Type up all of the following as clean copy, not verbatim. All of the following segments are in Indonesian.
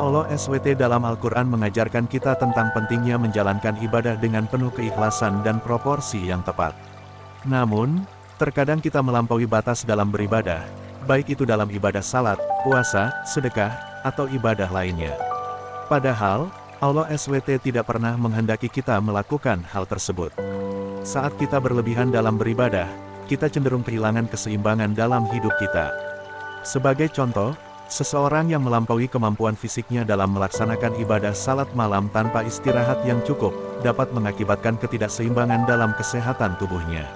Allah SWT dalam Al-Quran mengajarkan kita tentang pentingnya menjalankan ibadah dengan penuh keikhlasan dan proporsi yang tepat. Namun, terkadang kita melampaui batas dalam beribadah, baik itu dalam ibadah salat, puasa, sedekah, atau ibadah lainnya. Padahal, Allah SWT tidak pernah menghendaki kita melakukan hal tersebut. Saat kita berlebihan dalam beribadah, kita cenderung kehilangan keseimbangan dalam hidup kita. Sebagai contoh, seseorang yang melampaui kemampuan fisiknya dalam melaksanakan ibadah salat malam tanpa istirahat yang cukup, dapat mengakibatkan ketidakseimbangan dalam kesehatan tubuhnya.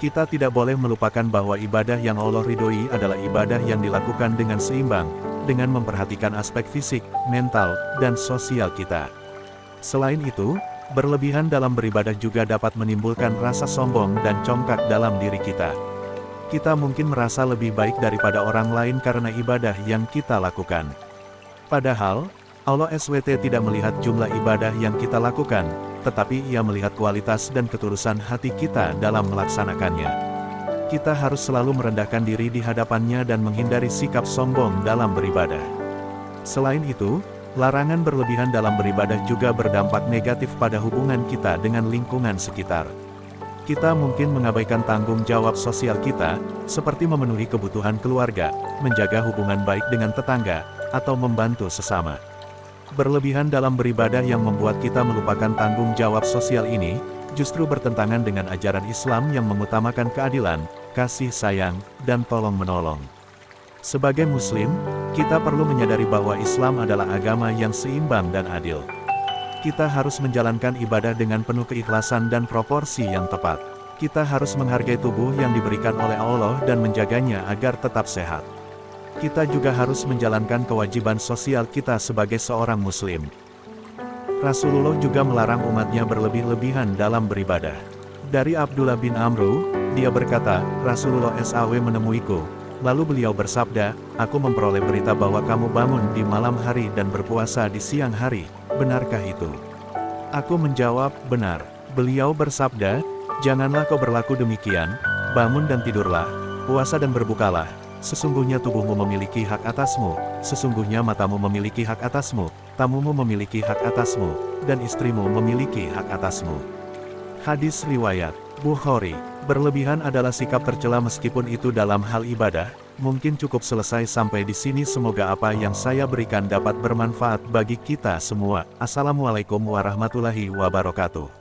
Kita tidak boleh melupakan bahwa ibadah yang Allah ridhoi adalah ibadah yang dilakukan dengan seimbang, dengan memperhatikan aspek fisik, mental, dan sosial kita. Selain itu, berlebihan dalam beribadah juga dapat menimbulkan rasa sombong dan congkak dalam diri kita. Kita mungkin merasa lebih baik daripada orang lain karena ibadah yang kita lakukan. Padahal, Allah SWT tidak melihat jumlah ibadah yang kita lakukan, tetapi Ia melihat kualitas dan ketulusan hati kita dalam melaksanakannya. Kita harus selalu merendahkan diri di hadapannya dan menghindari sikap sombong dalam beribadah. Selain itu, larangan berlebihan dalam beribadah juga berdampak negatif pada hubungan kita dengan lingkungan sekitar. Kita mungkin mengabaikan tanggung jawab sosial kita, seperti memenuhi kebutuhan keluarga, menjaga hubungan baik dengan tetangga, atau membantu sesama. Berlebihan dalam beribadah yang membuat kita melupakan tanggung jawab sosial ini, justru bertentangan dengan ajaran Islam yang mengutamakan keadilan, kasih sayang, dan tolong-menolong. Sebagai Muslim, kita perlu menyadari bahwa Islam adalah agama yang seimbang dan adil. Kita harus menjalankan ibadah dengan penuh keikhlasan dan proporsi yang tepat. Kita harus menghargai tubuh yang diberikan oleh Allah dan menjaganya agar tetap sehat. Kita juga harus menjalankan kewajiban sosial kita sebagai seorang Muslim. Rasulullah juga melarang umatnya berlebih-lebihan dalam beribadah. Dari Abdullah bin Amru, dia berkata, Rasulullah SAW menemuiku. Lalu beliau bersabda, aku memperoleh berita bahwa kamu bangun di malam hari dan berpuasa di siang hari. Benarkah itu? Aku menjawab, benar. Beliau bersabda, janganlah kau berlaku demikian, bangun dan tidurlah, puasa dan berbukalah. Sesungguhnya tubuhmu memiliki hak atasmu, sesungguhnya matamu memiliki hak atasmu, tamumu memiliki hak atasmu, dan istrimu memiliki hak atasmu. Hadis riwayat Bukhari. Berlebihan adalah sikap tercela meskipun itu dalam hal ibadah. Mungkin cukup selesai sampai di sini. Semoga apa yang saya berikan dapat bermanfaat bagi kita semua. Assalamualaikum warahmatullahi wabarakatuh.